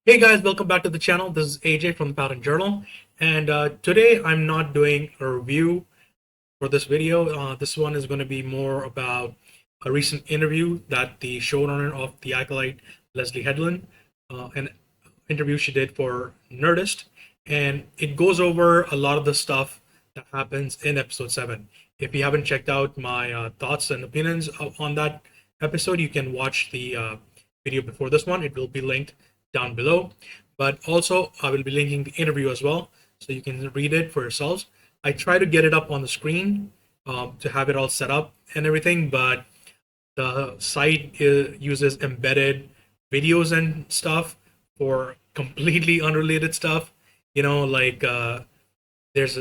Hey guys, welcome back to the channel. This is AJ from the Pattern Journal, and today I'm not doing a review for this video. This one is going to be more about a recent interview that the showrunner of the Acolyte, Leslye Headland, an interview she did for Nerdist, and it goes over a lot of the stuff that happens in episode 7. If you haven't checked out my thoughts and opinions on that episode, you can watch the video before this one. It will be linked down below. But also, I will be linking the interview as well, so you can read it for yourselves. I try to get it up on the screen to have it all set up and everything, but the site uses embedded videos and stuff for completely unrelated stuff. Like there's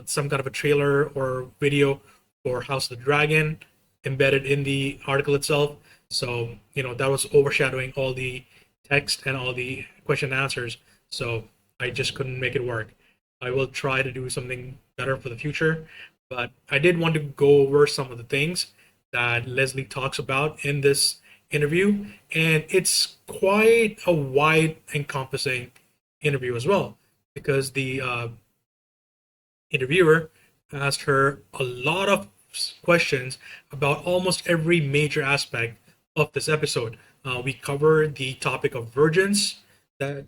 some kind of a trailer or video for House of the Dragon embedded in the article itself. So, that was overshadowing all the text and all the question and answers. So I just couldn't make it work. I will try to do something better for the future, but I did want to go over some of the things that Leslye talks about in this interview, and it's quite a wide encompassing interview as well, because the interviewer asked her a lot of questions about almost every major aspect of this episode. We covered the topic of virgins that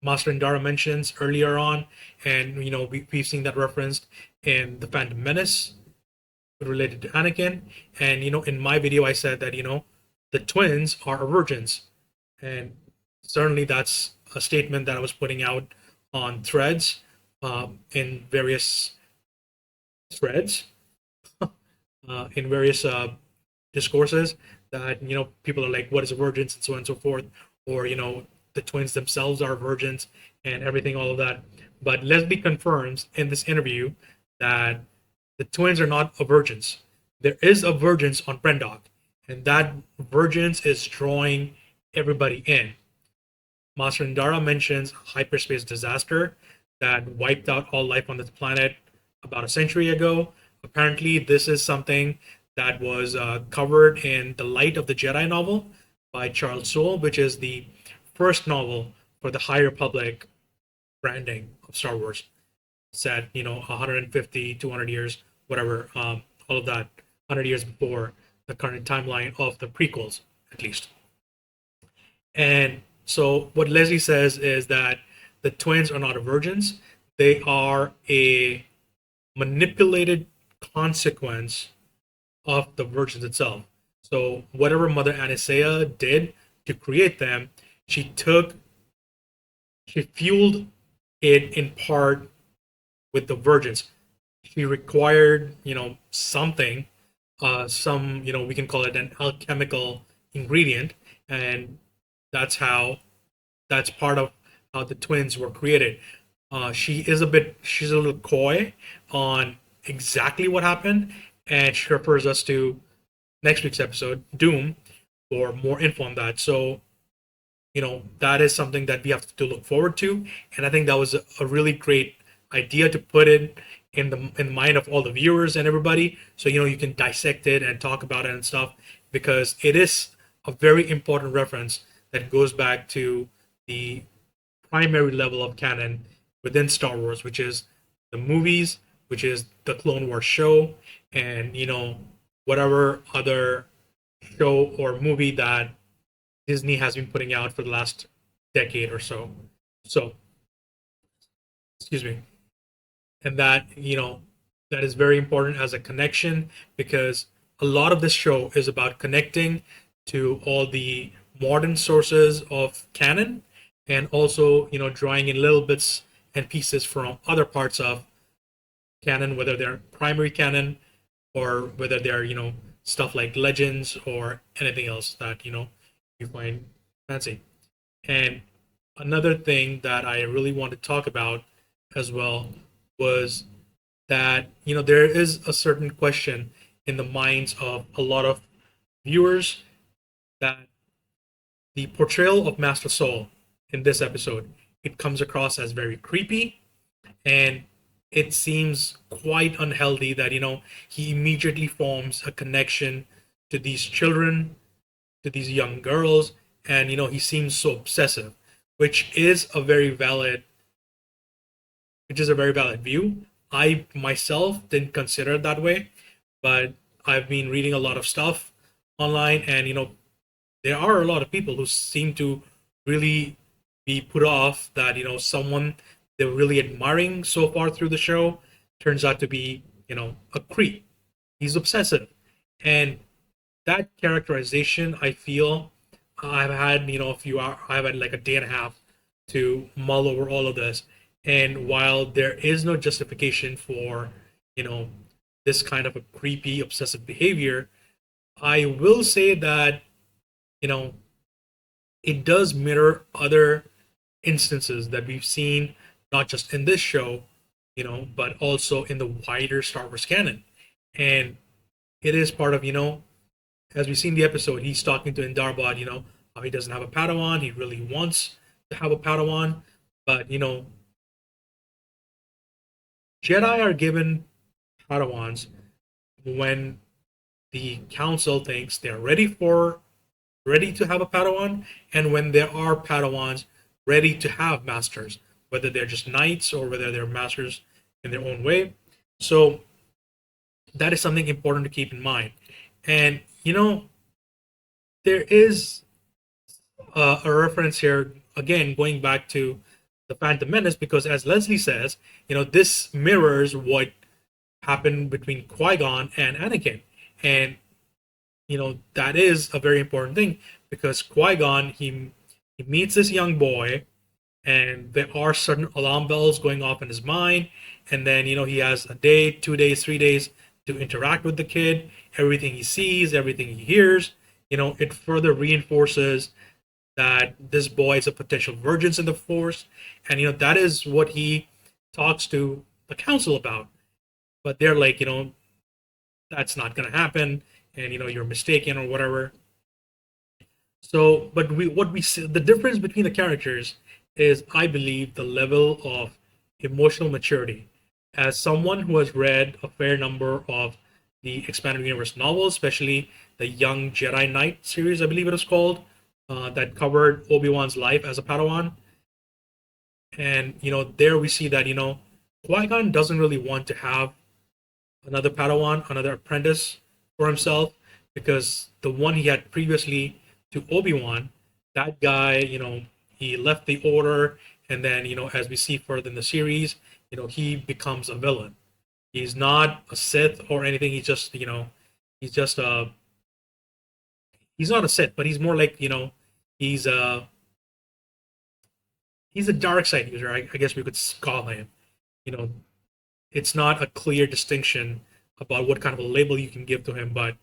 Master Indara mentions earlier on, and we've seen that referenced in the Phantom Menace related to Anakin. And in my video, I said that the twins are virgins, and certainly that's a statement that I was putting out on threads, in various threads, in various discourses, that people are like, what is a virgin, and so on and so forth, or the twins themselves are virgins and everything, all of that. But Leslye confirms in this interview that the twins are not a virgins. There is a virgins on Brendok, and that virgins is drawing everybody in. Master Indara mentions a hyperspace disaster that wiped out all life on this planet about a century ago. Apparently, this is something that was covered in The Light of the Jedi novel by Charles Soule, which is the first novel for the High Republic branding of Star Wars. Set, 150, 200 years, whatever, all of that, 100 years before the current timeline of the prequels, at least. And so what Leslye says is that the twins are not virgins. They are a manipulated consequence of the virgins itself. So whatever Mother Anisea did to create them, she fueled it in part with the virgins. She required, something, we can call it an alchemical ingredient, and that's part of how the twins were created. She's a little coy on exactly what happened, and she refers us to next week's episode, Doom, for more info on that. So, that is something that we have to look forward to, and I think that was a really great idea to put it in the mind of all the viewers and everybody, so you can dissect it and talk about it and stuff, because it is a very important reference that goes back to the primary level of canon within Star Wars, which is the movies, which is the Clone Wars show, and whatever other show or movie that Disney has been putting out for the last decade or so. So, excuse me. And that is very important as a connection, because a lot of this show is about connecting to all the modern sources of canon, and also drawing in little bits and pieces from other parts of canon, whether they're primary canon or whether they're stuff like legends or anything else that you find fancy. And another thing that I really want to talk about as well was that there is a certain question in the minds of a lot of viewers, that the portrayal of Master Soul in this episode, it comes across as very creepy, and it seems quite unhealthy that he immediately forms a connection to these children, to these young girls, and he seems so obsessive. which is a very valid, which is a very valid view. I myself didn't consider it that way, but I've been reading a lot of stuff online, and there are a lot of people who seem to really be put off that someone they're really admiring so far through the show turns out to be a creep. He's obsessive, and that characterization, I feel, I've had a few hours, I've had like a day and a half to mull over all of this, and while there is no justification for you know this kind of a creepy obsessive behavior, I will say that you know it does mirror other instances that we've seen, not just in this show, but also in the wider Star Wars canon. And it is part of, as we see in the episode, he's talking to Indarbad, how he doesn't have a Padawan. He really wants to have a Padawan. But, Jedi are given Padawans when the Council thinks they're ready to have a Padawan, and when there are Padawans ready to have masters, whether they're just knights or whether they're masters in their own way. So that is something important to keep in mind. And there is a reference here again going back to the Phantom Menace, because as Leslye says, this mirrors what happened between Qui-Gon and Anakin. And that is a very important thing, because Qui-Gon, he meets this young boy, and there are certain alarm bells going off in his mind, and then he has a day, 2 days, 3 days to interact with the kid. Everything he sees, everything he hears, it further reinforces that this boy is a potential virgin in the Force, and that is what he talks to the Council about. But they're like, that's not gonna happen, and you're mistaken or whatever. So, but what we see, the difference between the characters is, I believe, the level of emotional maturity. As someone who has read a fair number of the expanded universe novels, especially the Young Jedi Knight series, I believe it was called, that covered Obi-Wan's life as a Padawan, and there we see that Qui-Gon doesn't really want to have another Padawan, another apprentice for himself, because the one he had previously to Obi-Wan, that guy, he left the Order, and then, as we see further in the series, he becomes a villain. He's not a Sith or anything. He's just a, he's not a Sith, but he's more like, he's a, he's a dark side user, I guess we could call him. You know, it's not a clear distinction about what kind of a label you can give to him, but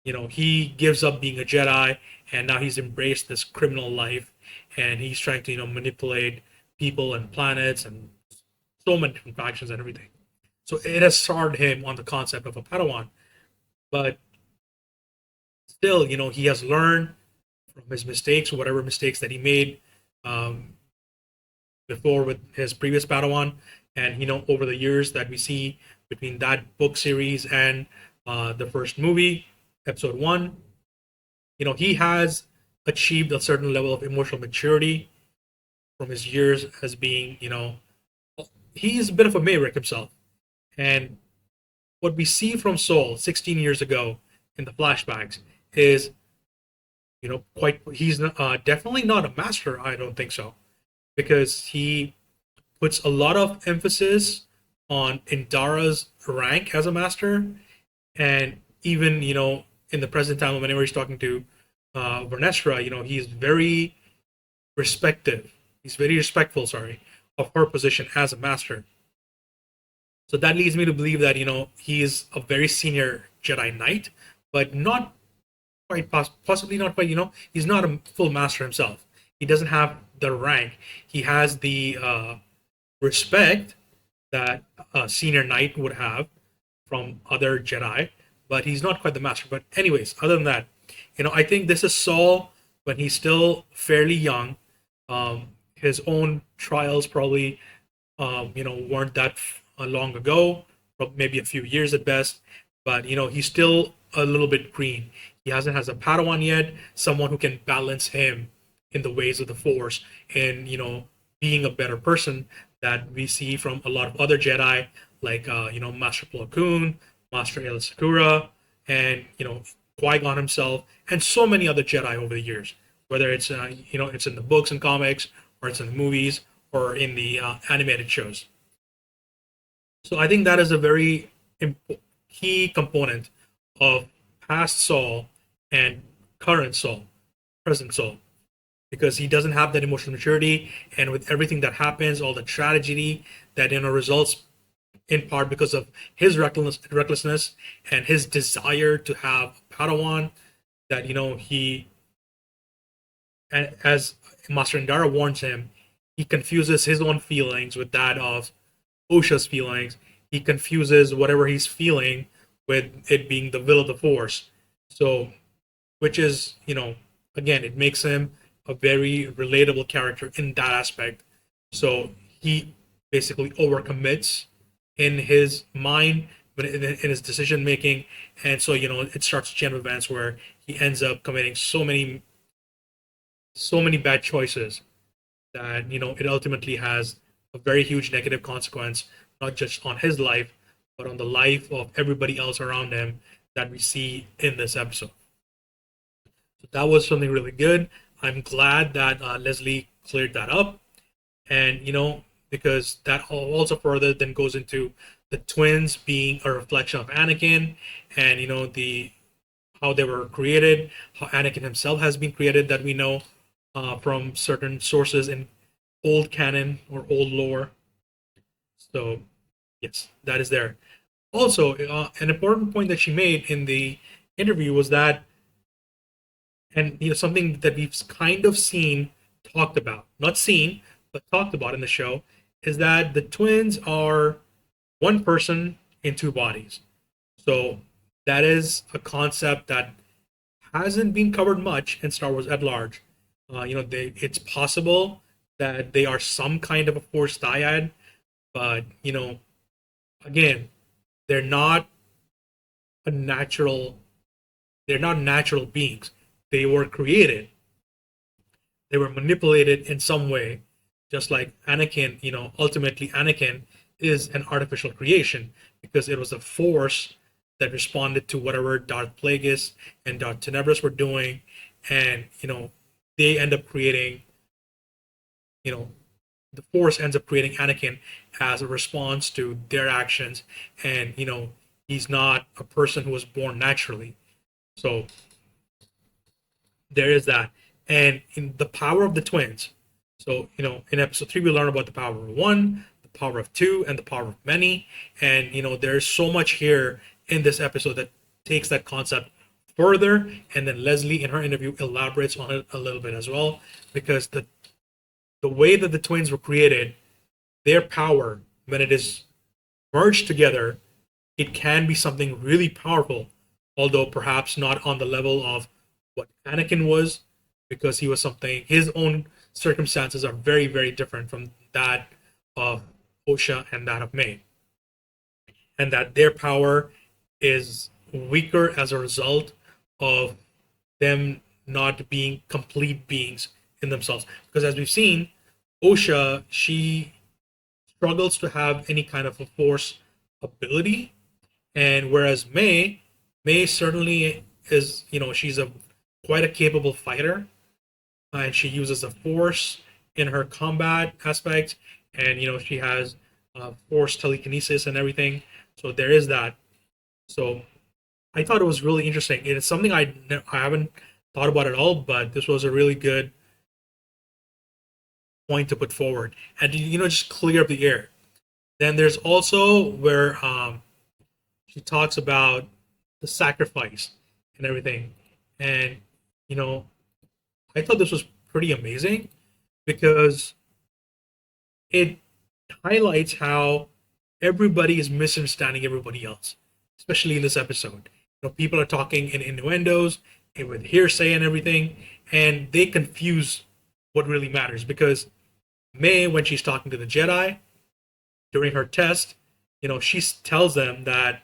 he gives up being a Jedi, and now he's embraced this criminal life, and he's trying to manipulate people and planets and so many different factions and everything. So it has started him on the concept of a Padawan, but still, he has learned from his mistakes, whatever mistakes that he made um, before with his previous Padawan, and over the years that we see between that book series and the first movie, Episode One, he has achieved a certain level of emotional maturity from his years as being, he's a bit of a maverick himself. And what we see from Saul 16 years ago in the flashbacks is, he's definitely not a master, I don't think so, because he puts a lot of emphasis on Indara's rank as a master, and even, in the present time, whenever he's talking to Vernestra, he's very respectful, sorry, of her position as a master. So that leads me to believe that he is a very senior Jedi Knight, but not quite, possibly not quite. He's not a full master himself. He doesn't have the rank. He has the respect that a senior knight would have from other Jedi, but he's not quite the master. But anyways, other than that, I think this is Saul when he's still fairly young. His own trials probably, weren't that long ago, maybe a few years at best. But he's still a little bit green. He hasn't has a Padawan yet, someone who can balance him in the ways of the Force, and being a better person that we see from a lot of other Jedi, like Master Plo Koon, Master Aayla Secura, and Qui-Gon himself, and so many other Jedi over the years. Whether it's it's in the books and comics, or it's in the movies, or in the animated shows. So I think that is a very key component of past Saul and current Saul, present Saul, because he doesn't have that emotional maturity, and with everything that happens, all the tragedy that results in part because of his recklessness and his desire to have Padawan, that he, and as Master Indara warns him, he confuses his own feelings with that of Osha's feelings. He confuses whatever he's feeling with it being the will of the Force. So, which is, again, it makes him a very relatable character in that aspect. So he basically overcommits in his mind, but in his decision making, and so it starts chain of events where he ends up committing so many bad choices that it ultimately has a very huge negative consequence, not just on his life, but on the life of everybody else around him that we see in this episode. So that was something really good. I'm glad that Leslye cleared that up, and because that also further then goes into the twins being a reflection of Anakin, and the how they were created, how Anakin himself has been created, that we know from certain sources in old canon or old lore. So yes, that is there. Also, an important point that she made in the interview was that, and something that we've kind of seen, talked about, not seen, but talked about in the show, is that the twins are one person in two bodies. So that is a concept that hasn't been covered much in Star Wars at large. It's possible that they are some kind of a Force dyad, but again, they're not a natural. They're not natural beings. They were created. They were manipulated in some way, just like Anakin. Ultimately, Anakin is an artificial creation because it was a Force that responded to whatever Darth Plagueis and Darth Tenebris were doing, and they end up creating. The Force ends up creating Anakin as a response to their actions, and he's not a person who was born naturally. So there is that. And in the power of the twins, so in episode 3 we learn about the power of one, the power of two, and the power of many. And there's so much here in this episode that takes that concept further, and then Leslye in her interview elaborates on it a little bit as well, because the way that the twins were created, their power, when it is merged together, it can be something really powerful, although perhaps not on the level of what Anakin was, because he was something, his own circumstances are very, very different from that of Osha and that of May. And that their power is weaker as a result of them not being complete beings in themselves. Because as we've seen, Osha, she struggles to have any kind of a Force ability, and whereas May certainly is, she's quite a capable fighter, and she uses the Force in her combat aspect, and she has Force telekinesis and everything. So there is that. So I thought it was really interesting. It is something I haven't thought about at all, but this was a really good point to put forward, and just clear up the air. Then there's also where she talks about the sacrifice and everything, and I thought this was pretty amazing because it highlights how everybody is misunderstanding everybody else, especially in this episode. People are talking in innuendos and with hearsay and everything, and they confuse what really matters, because May, when she's talking to the Jedi during her test, she tells them that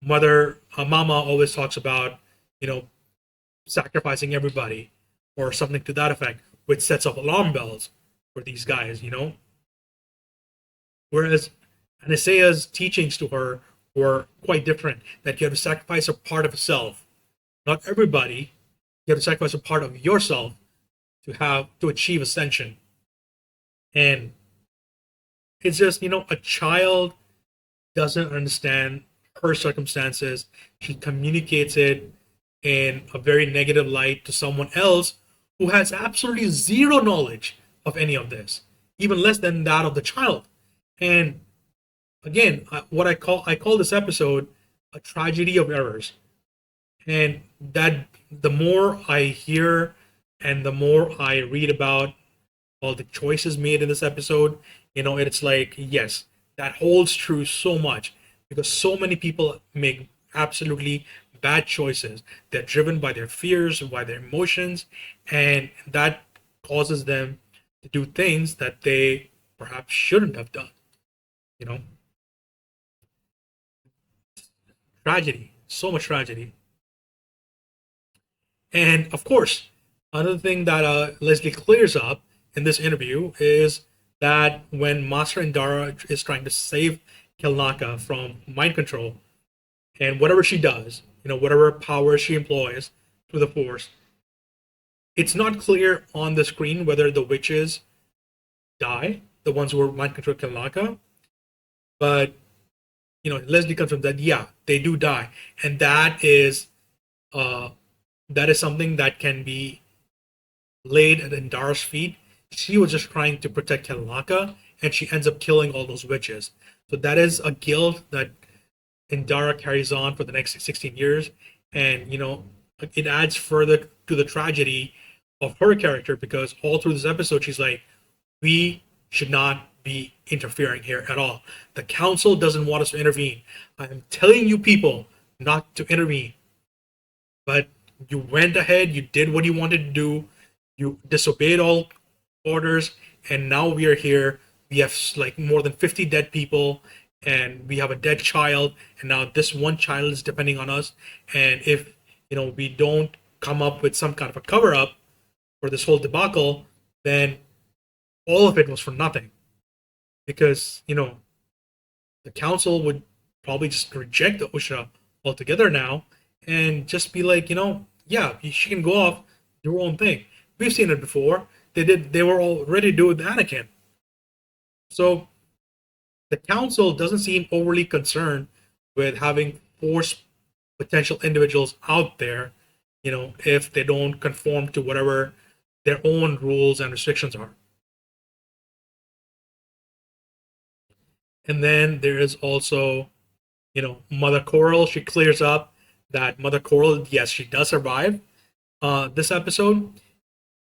Mama always talks about, sacrificing everybody or something to that effect. which sets off alarm bells for these guys, Whereas Anastaea's teachings to her were quite different. That you have to sacrifice a part of yourself. Not everybody. You have to sacrifice a part of yourself to achieve ascension. And it's just, a child doesn't understand her circumstances. She communicates it in a very negative light to someone else who has absolutely zero knowledge of any of this, even less than that of the child. And again, what I call this episode a tragedy of errors. And that the more I hear and the more I read about all the choices made in this episode, it's like, yes, that holds true so much because so many people make absolutely bad choices. They're driven by their fears, by their emotions, and that causes them to do things that they perhaps shouldn't have done. You know, tragedy, so much tragedy. And of course, another thing that Leslye clears up in this interview is that when Master Indara is trying to save Kelnaka from mind control, and whatever she does, whatever power she employs through the Force, it's not clear on the screen whether the witches die, the ones who were mind control Kelnaka, but Leslye confirms that yeah, they do die, and that is something that can be laid at Indara's feet. She was just trying to protect Kelnaka, and she ends up killing all those witches. So that is a guilt that Indara carries on for the next 16 years, and it adds further to the tragedy of her character because all through this episode she's like, we should not be interfering here at all. The council doesn't want us to intervene. I'm telling you people not to intervene. But you went ahead, you did what you wanted to do, you disobeyed all orders, and now we are here. We have like more than 50 dead people, and we have a dead child, and now this one child is depending on us. And if we don't come up with some kind of a cover up for this whole debacle, then all of it was for nothing. Because the council would probably just reject the Usha altogether now and just be like, yeah, she can go off, do her own thing. We've seen it before. They were already doing Anakin. So the council doesn't seem overly concerned with having Force potential individuals out there, if they don't conform to whatever their own rules and restrictions are. And then there is also, Mother Coral. She clears up that Mother Coral, yes, she does survive this episode,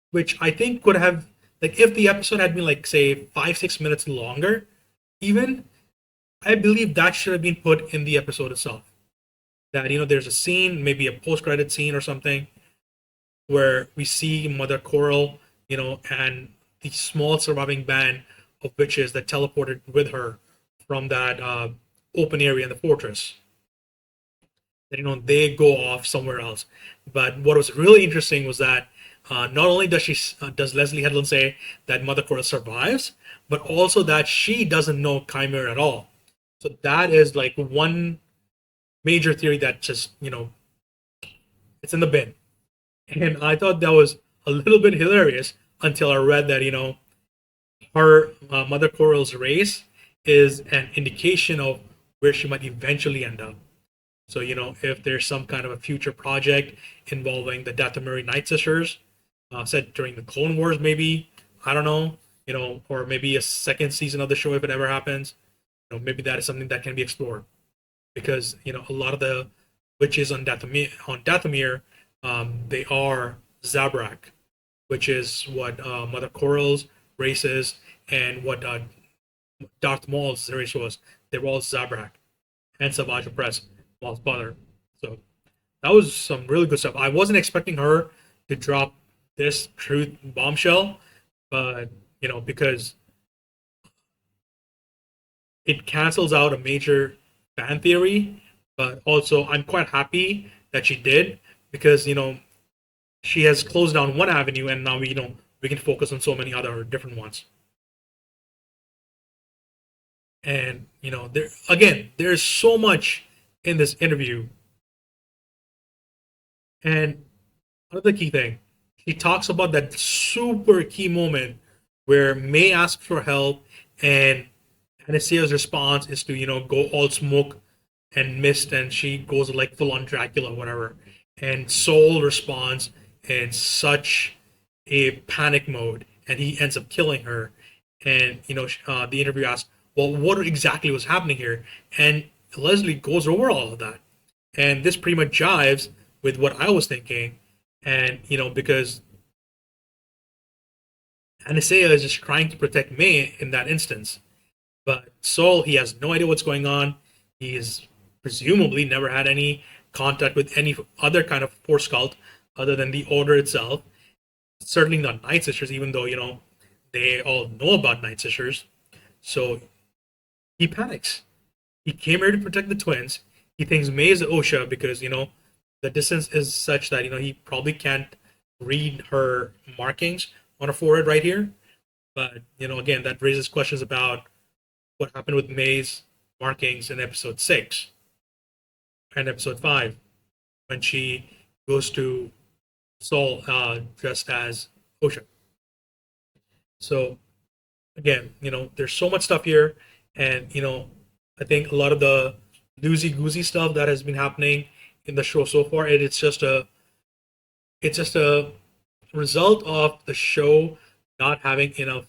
which I think could have, like, if the episode had been, like, say, 5-6 minutes longer, even, I believe that should have been put in the episode itself. That, there's a scene, maybe a post-credit scene or something, where we see Mother Coral, and the small surviving band of witches that teleported with her from that open area in the fortress. That they go off somewhere else. But what was really interesting was that not only does Leslye Headland say that Mother Coral survives, but also that she doesn't know Chimera at all. So that is like one major theory that just it's in the bin. And I thought that was a little bit hilarious until I read that her Mother Coral's race is an indication of where she might eventually end up. So, if there's some kind of a future project involving the Dathomiri Night Sisters, set during the Clone Wars, maybe, I don't know, or maybe a second season of the show if it ever happens, maybe that is something that can be explored. Because, a lot of the witches on Dathomir, they are Zabrak, which is what Mother Coral's race is, and what Darth Maul's race was. They were all Zabrak, and Savage Opress, Maul's father. So that was some really good stuff. I wasn't expecting her to drop this truth bombshell, but because it cancels out a major fan theory, but also I'm quite happy that she did because she has closed down one avenue and now we we can focus on so many other different ones. And there again, there's so much in this interview. And another key thing, he talks about that super key moment where May asks for help, and Anastasia's response is to go all smoke and mist, and she goes like full on Dracula, whatever. And Soul responds in such a panic mode, and he ends up killing her. And the interview asks, "Well, what exactly was happening here?" And Leslye goes over all of that, and this pretty much jives with what I was thinking. And because Anastasia is just trying to protect May in that instance, but Saul, he has no idea what's going on. He is presumably never had any contact with any other kind of force cult other than the Order itself. Certainly not Night Sisters, even though they all know about Night Sisters. So he panics. He came here to protect the twins. He thinks May is the OSHA because the distance is such that he probably can't read her markings on her forehead right here. But again, that raises questions about what happened with May's markings in episode 6 and episode 5 when she goes to Saul dressed as OSHA. So again, there's so much stuff here, and I think a lot of the loosey goosey stuff that has been happening in the show so far, it's just a result of the show not having enough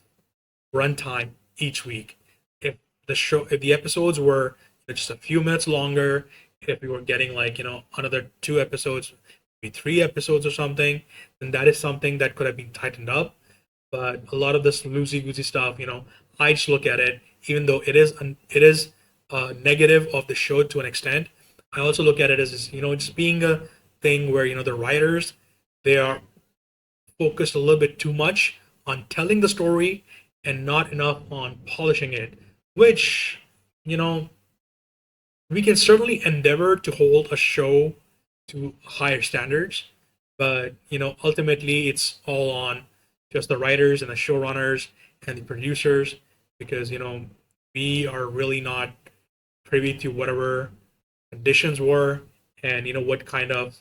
runtime each week. If the episodes were just a few minutes longer, if we were getting like another 2 episodes, maybe 3 episodes or something, then that is something that could have been tightened up. But a lot of this loosey goosey stuff, I just look at it, even though it is negative of the show to an extent. I also look at it as just being a thing where the writers, they are focused a little bit too much on telling the story and not enough on polishing it, which we can certainly endeavor to hold a show to higher standards, but ultimately it's all on just the writers and the showrunners and the producers, because we are really not privy to whatever conditions were, and what kind of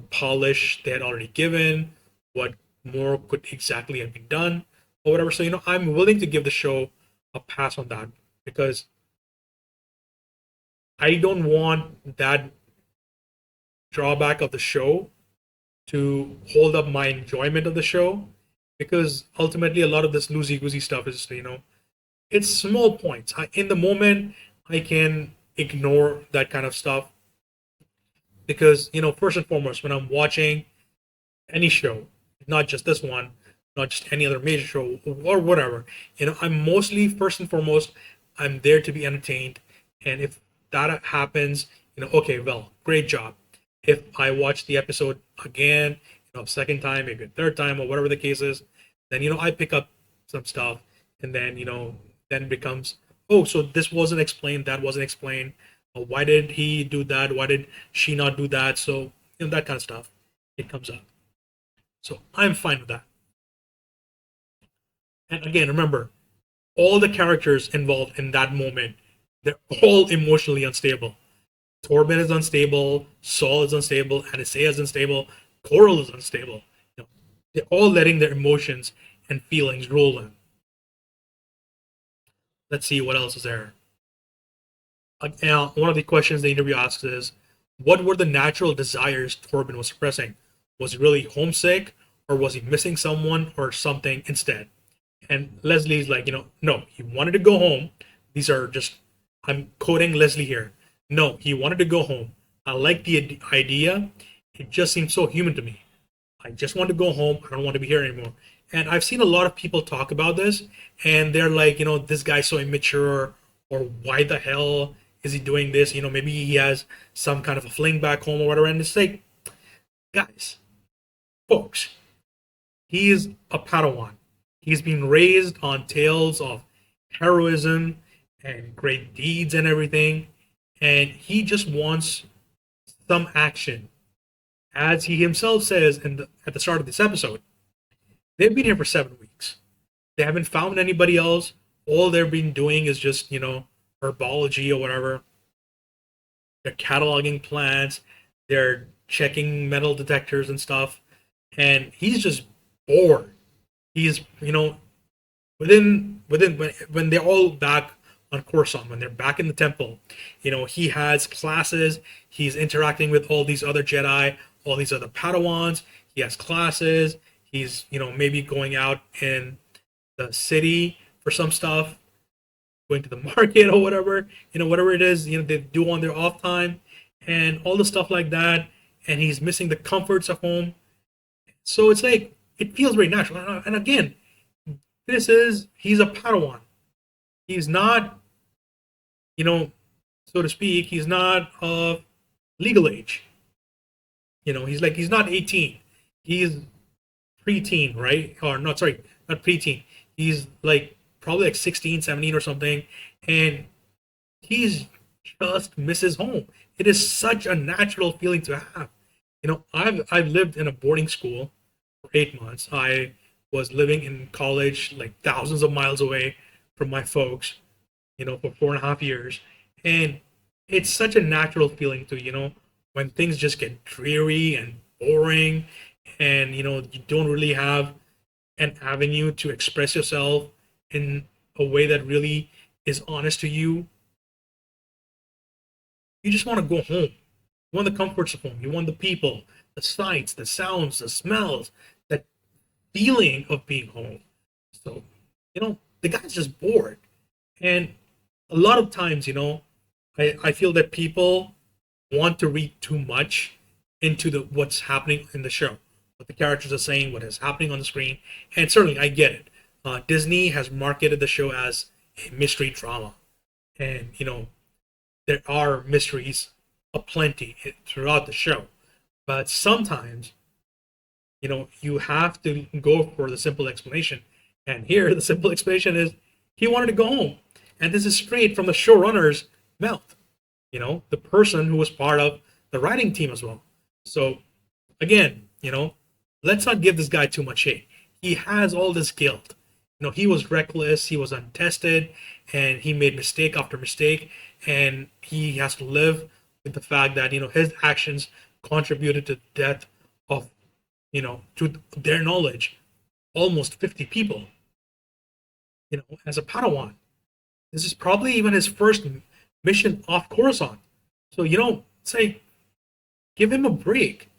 polish they had already given, what more could exactly have been done or whatever. So I'm willing to give the show a pass on that, because I don't want that drawback of the show to hold up my enjoyment of the show, because ultimately a lot of this loosey goosey stuff is it's small points. In the moment I can ignore that kind of stuff, because first and foremost, when I'm watching any show, not just this one, not just any other major show or whatever, I'm mostly, first and foremost, I'm there to be entertained. And if that happens, okay, well, great job. If I watch the episode again, second time, maybe a third time, or whatever the case is, then I pick up some stuff, and then then it becomes, oh, so this wasn't explained, that wasn't explained. Why did he do that? Why did she not do that? So that kind of stuff, it comes up. So I'm fine with that. And again, remember, all the characters involved in that moment, they're all emotionally unstable. Torben is unstable, Saul is unstable, Anastasia is unstable, Coral is unstable. They're all letting their emotions and feelings rule them. Let's see what else is there. Now, one of the questions the interview asks is, what were the natural desires Torben was suppressing? Was he really homesick, or was he missing someone or something instead? And Leslie's like, no, he wanted to go home. These are just, I'm quoting Leslye here. No, he wanted to go home. I like the idea. It just seems so human to me. I just want to go home. I don't want to be here anymore. And I've seen a lot of people talk about this, and they're like, this guy's so immature, or why the hell is he doing this? Maybe he has some kind of a fling back home or whatever. And it's like, guys, folks, he is a Padawan. He's been raised on tales of heroism and great deeds and everything, and he just wants some action. As he himself says at the start of this episode, They've been here for 7 weeks. They haven't found anybody else. All they've been doing is just, herbology or whatever. They're cataloging plants. They're checking metal detectors and stuff. And he's just bored. He's, within when they're all back on Coruscant, when they're back in the temple, he has classes. He's interacting with all these other Jedi, all these other Padawans. He has classes. He's maybe going out in the city for some stuff, going to the market or whatever, whatever it is, they do on their off time, and all the stuff like that. And he's missing the comforts of home. So it's like it feels very natural. And again, he's a Padawan. He's not, so to speak, he's not of legal age. He's not 18. He's preteen, right? Or not, sorry, not preteen. He's like probably like 16, 17 or something. And he's just misses home. It is such a natural feeling to have. I've lived in a boarding school for 8 months. I was living in college like thousands of miles away from my folks, for 4.5 years. And it's such a natural feeling to, when things just get dreary and boring and, you don't really have an avenue to express yourself in a way that really is honest to you. You just want to go home. You want the comforts of home. You want the people, the sights, the sounds, the smells, that feeling of being home. So, the guy's just bored. And a lot of times, I feel that people want to read too much into what's happening in the show, what the characters are saying, what is happening on the screen. And certainly, I get it. Disney has marketed the show as a mystery drama. And, there are mysteries aplenty throughout the show. But sometimes, you have to go for the simple explanation. And here, the simple explanation is he wanted to go home. And this is straight from the showrunner's mouth, the person who was part of the writing team as well. So, again, let's not give this guy too much hate. He has all this guilt. He was reckless, he was untested, and he made mistake after mistake. And he has to live with the fact that, his actions contributed to the death of, to their knowledge, almost 50 people, as a Padawan. This is probably even his first mission off Coruscant. So, say, give him a break.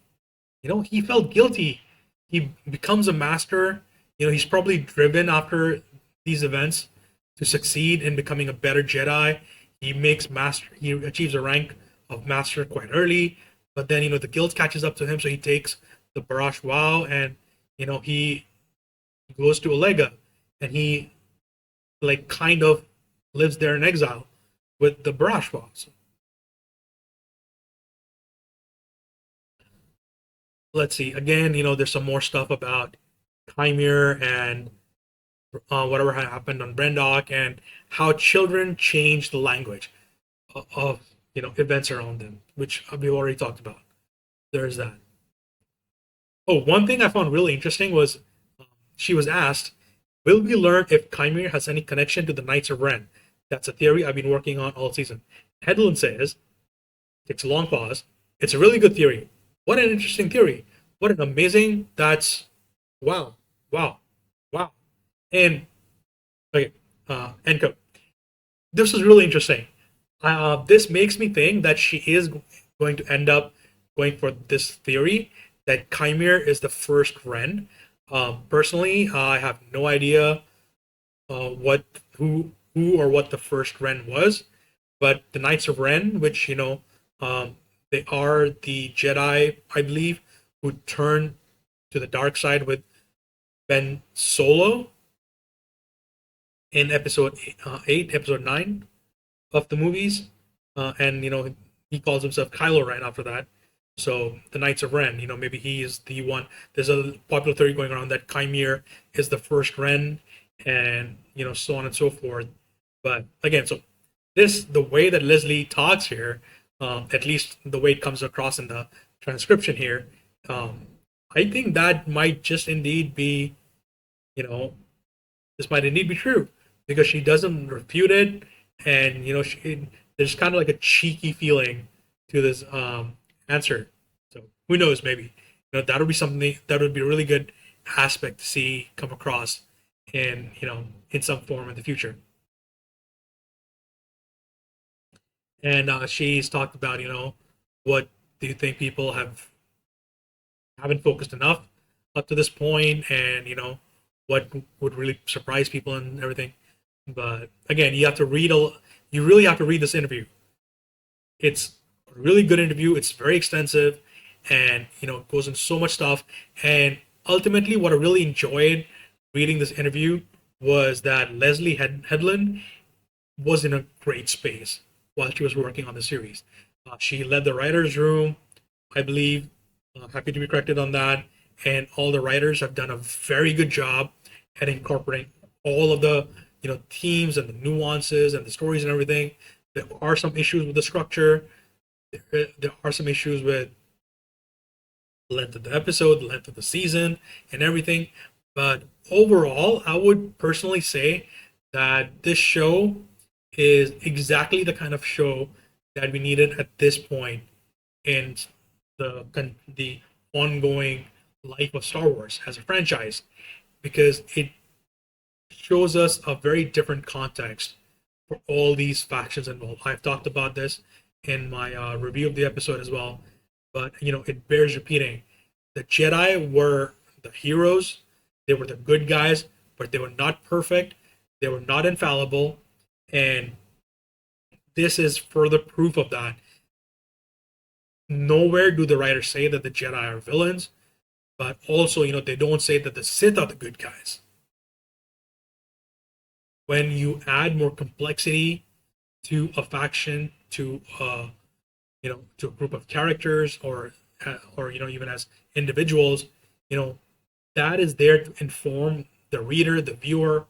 He felt guilty. He becomes a master. He's probably driven after these events to succeed in becoming a better Jedi. He makes master. He achieves a rank of master quite early, but then the guilt catches up to him, so he takes the Barash vow, and he goes to Olega, and he like kind of lives there in exile with the Barash vow. So, let's see. Again, there's some more stuff about Chimere and whatever happened on Brendok, and how children change the language of events around them, which we've already talked about. There's that. Oh, one thing I found really interesting was she was asked, "Will we learn if Chimere has any connection to the Knights of Ren?" That's a theory I've been working on all season. Headland says, takes a long pause, "It's a really good theory. What an interesting theory. What an amazing, that's, wow, wow, wow." And, okay, end quote. This is really interesting. This makes me think that she is going to end up going for this theory that Chimere is the first Ren. Personally, I have no idea who or what the first Ren was, but the Knights of Ren, which they are the Jedi, I believe, who turn to the dark side with Ben Solo in episode 8, episode 9 of the movies, and he calls himself Kylo Ren after that. So the Knights of Ren, maybe he is the one. There's a popular theory going around that Chimere is the first Ren, and so on and so forth. But again, so the way that Leslye talks here, at least the way it comes across in the transcription here, I think that might just indeed be you know, this might indeed be true because she doesn't refute it, and there's kind of like a cheeky feeling to this answer. So who knows? Maybe that would be something that would be a really good aspect to see come across in some form in the future. And she's talked about what do you think people haven't focused enough up to this point, and what would really surprise people and everything. But again, you really have to read this interview. It's a really good interview. It's very extensive, and it goes into so much stuff. And ultimately, what I really enjoyed reading this interview was that Headland was in a great space while she was working on the series. She led the writers' room, I believe. Happy to be corrected on that. And all the writers have done a very good job at incorporating all of the themes and the nuances and the stories and everything. There are some issues with the structure. There are some issues with the length of the episode, the length of the season, and everything. But overall, I would personally say that this show is exactly the kind of show that we needed at this point in the ongoing life of Star Wars as a franchise, because it shows us a very different context for all these factions involved. I've talked about this in my review of the episode as well, but it bears repeating. The Jedi were the heroes, they were the good guys, but they were not perfect, they were not infallible, and this is further proof of that. Nowhere do the writers say that the Jedi are villains, but also, they don't say that the Sith are the good guys. When you add more complexity to a faction, to to a group of characters, or even as individuals, that is there to inform the reader, the viewer,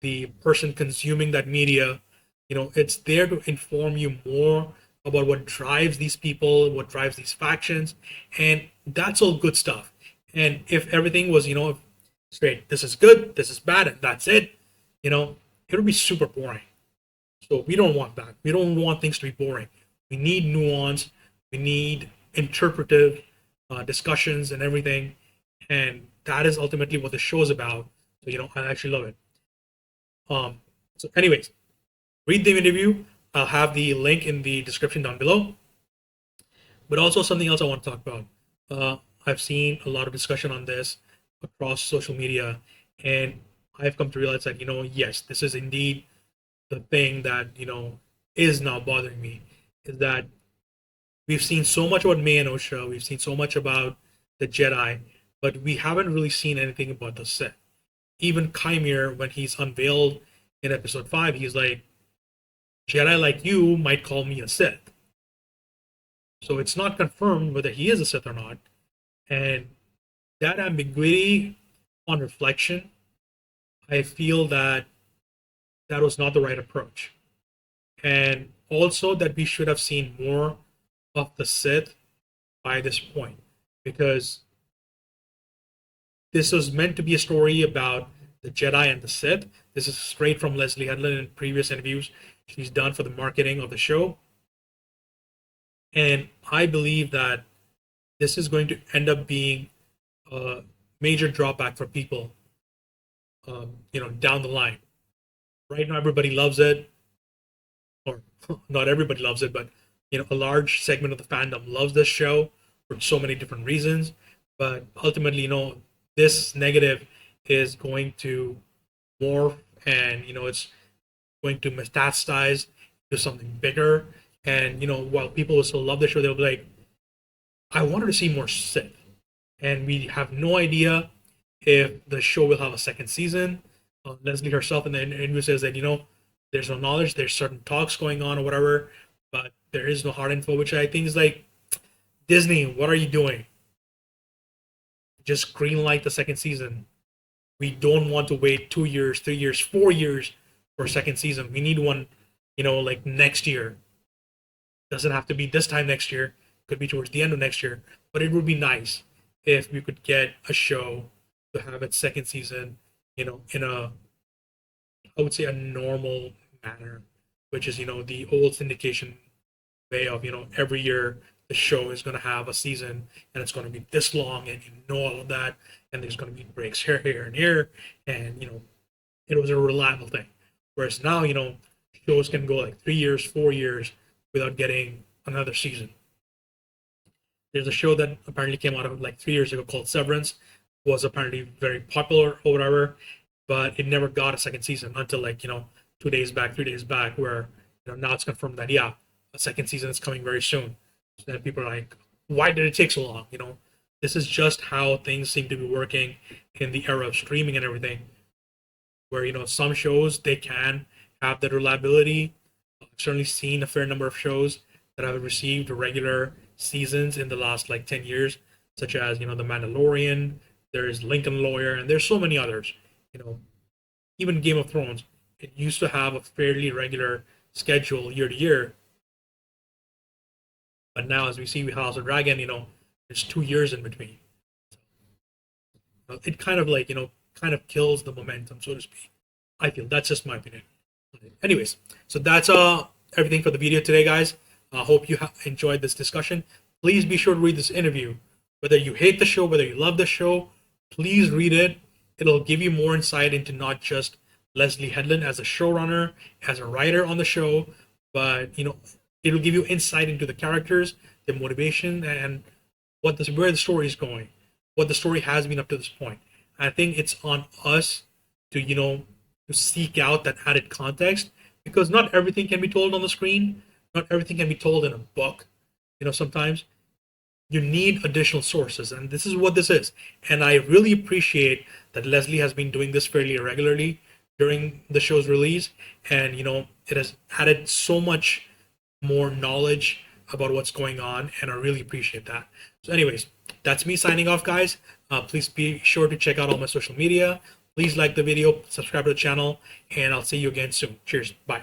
the person consuming that media. It's there to inform you more about what drives these people, what drives these factions, and that's all good stuff. And if everything was, straight, this is good, this is bad, and that's it, it would be super boring. So we don't want that. We don't want things to be boring. We need nuance. We need interpretive discussions and everything, and that is ultimately what the show is about. So I actually love it. So, anyways, read the interview. I'll have the link in the description down below. But also something else I want to talk about. I've seen a lot of discussion on this across social media, and I've come to realize that yes, this is indeed the thing that is now bothering me. Is that we've seen so much about May and Osha, we've seen so much about the Jedi, but we haven't really seen anything about the Sith. Even Chimera, when he's unveiled in episode 5, he's like, Jedi like you might call me a Sith. So it's not confirmed whether he is a Sith or not. And that ambiguity, on reflection, I feel that that was not the right approach. And also that we should have seen more of the Sith by this point, because this was meant to be a story about the Jedi and the Sith. This is straight from Leslye Headland in previous interviews she's done for the marketing of the show. And I believe that this is going to end up being a major drawback for people, down the line. Right now, everybody loves it, or not everybody loves it, but a large segment of the fandom loves this show for so many different reasons. But ultimately, this negative is going to morph, and it's going to metastasize to something bigger. And while people will still love the show, they'll be like, I wanted to see more Sith. And we have no idea if the show will have a second season. Leslye herself in the interview says that there's no knowledge, there's certain talks going on or whatever, but there is no hard info, which I think is like, Disney, what are you doing? Just greenlight the second season. We don't want to wait 2 years, 3 years, 4 years for a second season. We need one, like next year. Doesn't have to be this time next year. Could be towards the end of next year. But it would be nice if we could get a show to have its second season in a, I would say, a normal manner, which is, the old syndication way of, every year the show is going to have a season and it's going to be this long and all of that. And there's going to be breaks here, and here. And, it was a reliable thing. Whereas now, shows can go like 3 years, 4 years without getting another season. There's a show that apparently came out of like 3 years ago called Severance, was apparently very popular or whatever, but it never got a second season until like 2 days back, 3 days back, where now it's confirmed that yeah, a second season is coming very soon. So then people are like, why did it take so long? This is just how things seem to be working in the era of streaming and everything, where some shows they can have that reliability. I've certainly seen a fair number of shows that have received regular seasons in the last like 10 years, such as The Mandalorian, there's Lincoln Lawyer, and there's so many others. you know Even Game of Thrones, it used to have a fairly regular schedule year to year, but now as we see with House of Dragon, there's 2 years in between. It kind of like kind of kills the momentum, so to speak. I feel that's just my opinion. Anyways, so that's everything for the video today, guys. I hope you enjoyed this discussion. Please be sure to read this interview. Whether you hate the show, whether you love the show, please read it. It'll give you more insight into not just Leslye Headland as a showrunner, as a writer on the show, but it'll give you insight into the characters, their motivation, and where the story is going, what the story has been up to this point. I think it's on us to to seek out that added context, because not everything can be told on the screen, not everything can be told in a book. Sometimes you need additional sources, and this is what this is. And I really appreciate that Leslye has been doing this fairly regularly during the show's release, and it has added so much more knowledge about what's going on, and I really appreciate that. So anyways, that's me signing off, guys. Please be sure to check out all my social media. Please like the video, subscribe to the channel, and I'll see you again soon. Cheers. Bye.